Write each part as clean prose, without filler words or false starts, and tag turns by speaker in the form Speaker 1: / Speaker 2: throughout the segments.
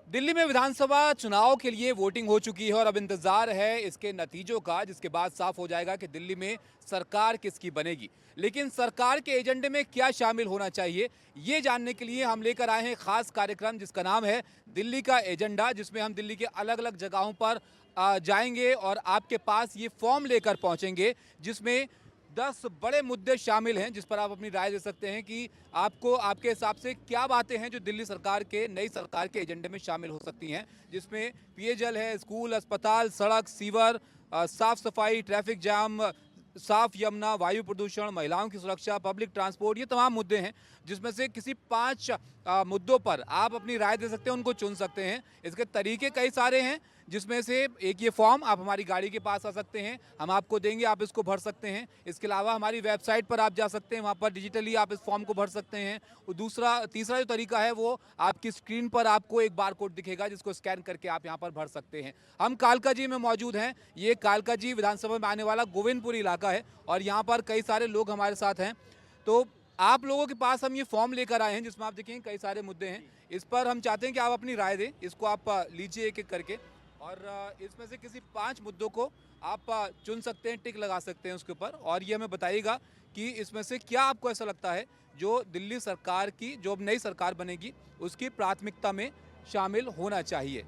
Speaker 1: दिल्ली में विधानसभा चुनाव के लिए वोटिंग हो चुकी है और अब इंतजार है इसके नतीजों का, जिसके बाद साफ हो जाएगा कि दिल्ली में सरकार किसकी बनेगी। लेकिन सरकार के एजेंडे में क्या शामिल होना चाहिए, ये जानने के लिए हम लेकर आए हैं खास कार्यक्रम जिसका नाम है दिल्ली का एजेंडा, जिसमें हम दिल्ली के अलग अलग जगहों पर जाएंगे और आपके पास ये फॉर्म लेकर पहुंचेंगे, जिसमें 10 बड़े मुद्दे शामिल हैं जिस पर आप अपनी राय दे सकते हैं कि आपको आपके हिसाब से क्या बातें हैं जो दिल्ली सरकार के नई सरकार के एजेंडे में शामिल हो सकती हैं, जिसमें पेयजल है, स्कूल, अस्पताल, सड़क, सीवर, साफ सफाई, ट्रैफिक जाम, साफ यमुना, वायु प्रदूषण, महिलाओं की सुरक्षा, पब्लिक ट्रांसपोर्ट, ये तमाम मुद्दे हैं जिसमें से किसी 5 मुद्दों पर आप अपनी राय दे सकते हैं, उनको चुन सकते हैं। इसके तरीके कई सारे हैं, जिसमें से एक ये फॉर्म आप हमारी गाड़ी के पास आ सकते हैं, हम आपको देंगे, आप इसको भर सकते हैं। इसके अलावा हमारी वेबसाइट पर आप जा सकते हैं, वहाँ पर डिजिटली आप इस फॉर्म को भर सकते हैं। और तीसरा जो तरीका है वो आपकी स्क्रीन पर आपको एक बार कोड दिखेगा जिसको स्कैन करके आप यहाँ पर भर सकते हैं। हम कालकाजी में मौजूद हैं। ये कालकाजी विधानसभा में आने वाला गोविंदपुरी इलाका है और यहाँ पर कई सारे लोग हमारे साथ हैं। तो आप लोगों के पास हम ये फॉर्म लेकर आए हैं जिसमें आप देखेंगे कई सारे मुद्दे हैं। इस पर हम चाहते हैं कि आप अपनी राय दें। इसको आप लीजिए एक एक करके और इसमें से किसी 5 मुद्दों को आप चुन सकते हैं, टिक लगा सकते हैं उसके ऊपर, और ये हमें बताइएगा कि इसमें से क्या आपको ऐसा लगता है जो दिल्ली सरकार की, जो अब नई सरकार बनेगी, उसकी प्राथमिकता में शामिल होना चाहिए।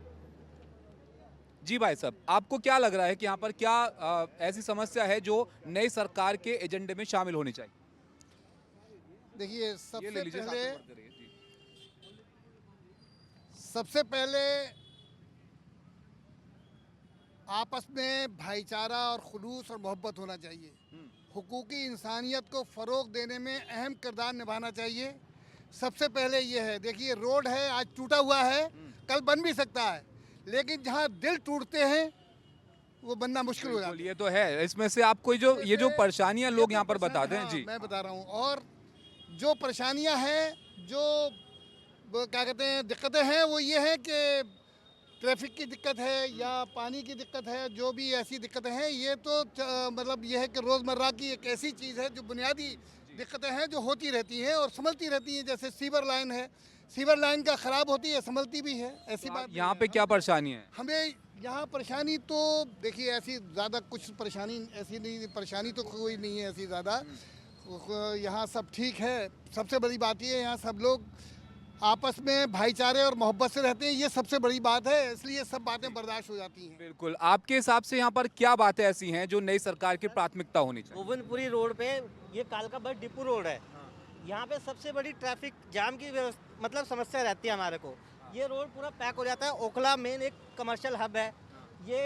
Speaker 1: जी भाई साहब, आपको क्या लग रहा है कि यहाँ पर क्या ऐसी समस्या है जो नई सरकार के एजेंडे में शामिल होनी चाहिए?
Speaker 2: देखिए
Speaker 1: ये ले लीजिए, साथ में पढ़ते रहिए। जी।
Speaker 2: सबसे पहले आपस में भाईचारा और खुलूस और मोहब्बत होना चाहिए। हुकूकी इंसानियत को फ़रोग देने में अहम किरदार निभाना चाहिए। सबसे पहले ये है, देखिए रोड है, आज टूटा हुआ है, कल बन भी सकता है, लेकिन जहाँ दिल टूटते हैं वो बनना मुश्किल हो जाता है।
Speaker 1: ये तो है। इसमें से आपको जो ये जो परेशानियां लोग यहाँ पर बताते हैं।
Speaker 2: हाँ,
Speaker 1: जी,
Speaker 2: मैं बता रहा हूँ। और जो परेशानियां हैं, जो क्या कहते हैं दिक्कतें हैं, वो ये है कि ट्रैफिक की दिक्कत है या पानी की दिक्कत है। जो भी ऐसी दिक्कतें हैं, ये तो मतलब ये है कि रोज़मर्रा की एक ऐसी चीज़ है जो बुनियादी दिक्कतें हैं जो होती रहती हैं और संभलती रहती हैं। जैसे सीवर लाइन है, सीवर लाइन का ख़राब होती है, संभलती भी है, ऐसी
Speaker 1: तो
Speaker 2: बात नहीं
Speaker 1: यहाँ
Speaker 2: है।
Speaker 1: पे क्या परेशानी है?
Speaker 2: हमें यहाँ परेशानी तो देखिए ऐसी ज़्यादा कुछ परेशानी ऐसी नहीं, परेशानी तो कोई नहीं है ऐसी ज़्यादा। यहाँ सब ठीक है। सबसे बड़ी बात ये है, यहाँ सब लोग आपस में भाईचारे और मोहब्बत से रहते हैं, ये सबसे बड़ी बात है, इसलिए सब बातें बर्दाश्त हो जाती हैं।
Speaker 1: बिल्कुल। आपके हिसाब से यहाँ पर क्या बातें ऐसी हैं जो नई सरकार की प्राथमिकता होनी चाहिए?
Speaker 3: गोविंदपुरी रोड पे, ये कालका बस डिपो रोड है। यहाँ पे सबसे बड़ी ट्रैफिक जाम की मतलब समस्या रहती है हमारे को। ये रोड पूरा पैक हो जाता है। ओखला मेन एक कमर्शियल हब है। ये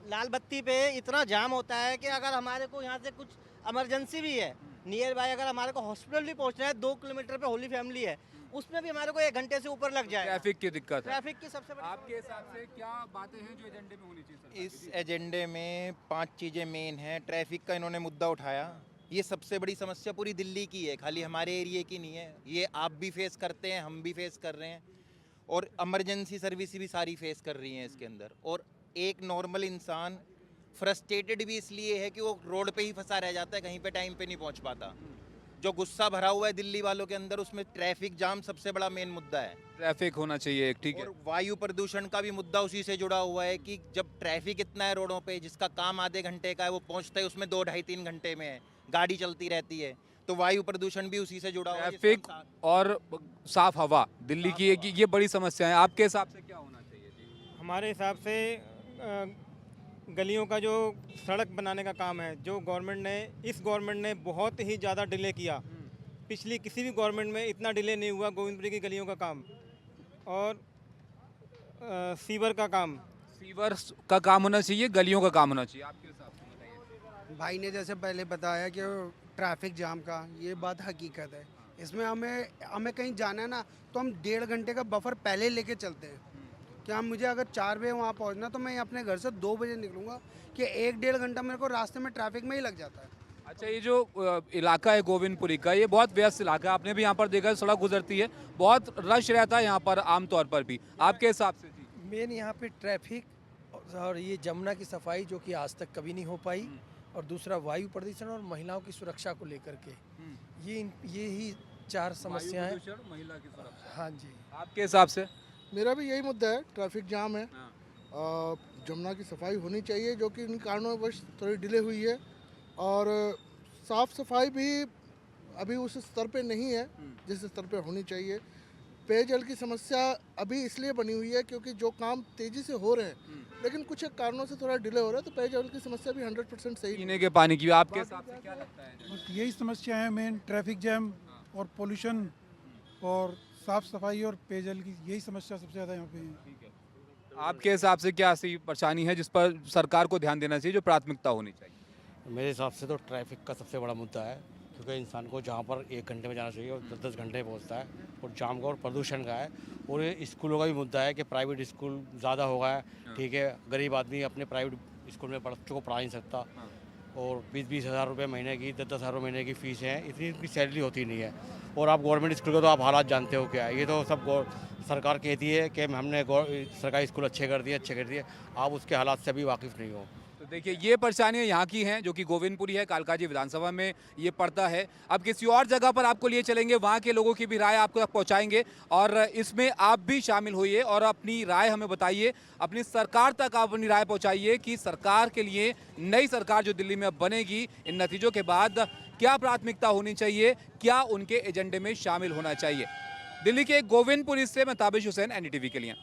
Speaker 3: लाल बत्ती पे इतना जाम होता है कि अगर हमारे को यहाँ से कुछ इमरजेंसी भी है, नियर बाय अगर हमारे को हॉस्पिटल भी पहुँचना है, 2 किलोमीटर पे होली फैमिली है, उसमें भी हमारे को 1 घंटे से ऊपर लग जाए।
Speaker 1: ट्रैफिक की दिक्कत है।
Speaker 3: ट्रैफिक की सबसे बड़ी
Speaker 1: आपके हिसाब से क्या बातें हैं जो एजेंडे में होनी चाहिए सरकार की?
Speaker 4: इस एजेंडे में 5 चीज़ें मेन हैं। ट्रैफिक का इन्होंने मुद्दा उठाया, ये सबसे बड़ी समस्या पूरी दिल्ली की है, खाली हमारे एरिया की नहीं है। ये आप भी फेस करते हैं, हम भी फेस कर रहे हैं, और इमरजेंसी सर्विस भी सारी फेस कर रही हैं इसके अंदर। और एक नॉर्मल इंसान फ्रस्ट्रेटेड भी इसलिए है कि वो रोड पे ही फंसा रह जाता है, कहीं पे टाइम पे नहीं पहुंच पाता। जो गुस्सा भरा हुआ है दिल्ली वालों के अंदर, उसमें ट्रैफिक जाम सबसे बड़ा मेन मुद्दा है।
Speaker 1: ट्रैफिक होना चाहिए एक, ठीक है।
Speaker 4: और वायु प्रदूषण का भी मुद्दा उसी से जुड़ा हुआ है कि जब ट्रैफिक इतना है रोडों पे, जिसका काम आधे घंटे का है, वो पहुंचता है उसमें 2 ढाई 3 घंटे में है, गाड़ी चलती रहती है, तो वायु प्रदूषण भी उसी से जुड़ा हुआ है।
Speaker 1: ट्रैफिक और साफ हवा दिल्ली की ये बड़ी समस्या है। आपके हिसाब से क्या होना चाहिए? जी,
Speaker 5: हमारे हिसाब से गलियों का जो सड़क बनाने का काम है, जो गवर्नमेंट ने, इस गवर्नमेंट ने बहुत ही ज़्यादा डिले किया। पिछली किसी भी गवर्नमेंट में इतना डिले नहीं हुआ गोविंदपुरी की गलियों का काम। और सीवर का काम,
Speaker 1: सीवर का काम होना चाहिए, गलियों का काम होना चाहिए। आपके हिसाब से बताइए।
Speaker 6: भाई ने जैसे पहले बताया कि ट्रैफिक जाम का, ये बात हकीकत है। इसमें हमें कहीं जाना है ना, तो हम 1.5 घंटे का बफर पहले लेके चलते हैं कि हम, मुझे अगर 4 बजे वहाँ पहुँचना, तो मैं अपने घर से 2 बजे निकलूँगा कि 1-1.5 घंटा मेरे को रास्ते में ट्रैफिक में ही लग जाता है।
Speaker 1: अच्छा, ये जो इलाका है गोविंदपुरी का, ये बहुत व्यस्त इलाका है। आपने भी यहाँ पर देखा है, सड़क गुजरती है, बहुत रश रहता है यहाँ पर आमतौर पर भी। आपके हिसाब से? जी,
Speaker 7: मेन यहाँ पे ट्रैफिक और ये जमुना की सफाई जो कि आज तक कभी नहीं हो पाई, और दूसरा वायु प्रदूषण और महिलाओं की सुरक्षा को लेकर के, ये ही 4 समस्याएं।
Speaker 1: महिला की सुरक्षा।
Speaker 7: हाँ जी।
Speaker 1: आपके हिसाब से?
Speaker 2: मेरा भी यही मुद्दा है, ट्रैफिक जाम है। जमुना की सफाई होनी चाहिए जो कि इन कारणोंवश थोड़ी डिले हुई है, और साफ़ सफाई भी अभी उस स्तर पे नहीं है जिस स्तर पे होनी चाहिए। पेयजल की समस्या अभी इसलिए बनी हुई है क्योंकि जो काम तेज़ी से हो रहे हैं लेकिन कुछ एक कारणों से थोड़ा डिले हो रहा है, तो पेयजल की समस्या भी 100% सही
Speaker 1: पीने के पानी की आपके हिसाब से क्या लगता है?
Speaker 8: बस यही समस्या है मेन, ट्रैफिक जैम और पोल्यूशन और साफ सफाई और पेयजल की, यही समस्या सबसे ज़्यादा यहाँ पे है।
Speaker 1: आपके हिसाब से क्या ऐसी परेशानी है जिस पर सरकार को ध्यान देना चाहिए, जो प्राथमिकता होनी चाहिए?
Speaker 9: मेरे हिसाब से तो ट्रैफिक का सबसे बड़ा मुद्दा है, क्योंकि इंसान को जहाँ पर 1 घंटे में जाना चाहिए और 10-10 घंटे में पहुँचता है, और जाम का और प्रदूषण का है। और ये स्कूलों का भी मुद्दा है कि प्राइवेट स्कूल ज़्यादा हो गया है, ठीक है, गरीब आदमी अपने प्राइवेट स्कूल में बच्चों को पढ़ा नहीं सकता, और 20-20 हज़ार रुपये महीने की, 10-10 हज़ार रुपये महीने की फ़ीस है, इतनी इनकी सैलरी होती नहीं है। और आप गवर्नमेंट स्कूल का तो आप हालात जानते हो क्या है, ये तो सब सरकार कहती है कि हमने सरकारी स्कूल अच्छे कर दिए, आप उसके हालात से अभी वाकिफ़ नहीं हो।
Speaker 1: तो देखिए, ये परेशानियां यहाँ की हैं, जो कि गोविंदपुरी है, कालकाजी विधानसभा में ये पड़ता है। अब किसी और जगह पर आपको लिए चलेंगे, वहाँ के लोगों की भी राय आपको तक पहुँचाएंगे, और इसमें आप भी शामिल होइए और अपनी राय हमें बताइए, अपनी सरकार तक आप अपनी राय पहुँचाइए कि सरकार के लिए, नई सरकार जो दिल्ली में अब बनेगी, इन नतीजों के बाद क्या प्राथमिकता होनी चाहिए, क्या उनके एजेंडे में शामिल होना चाहिए। दिल्ली के गोविंदपुरी से मैं ताबिश हुसैन, NDTV के लिए।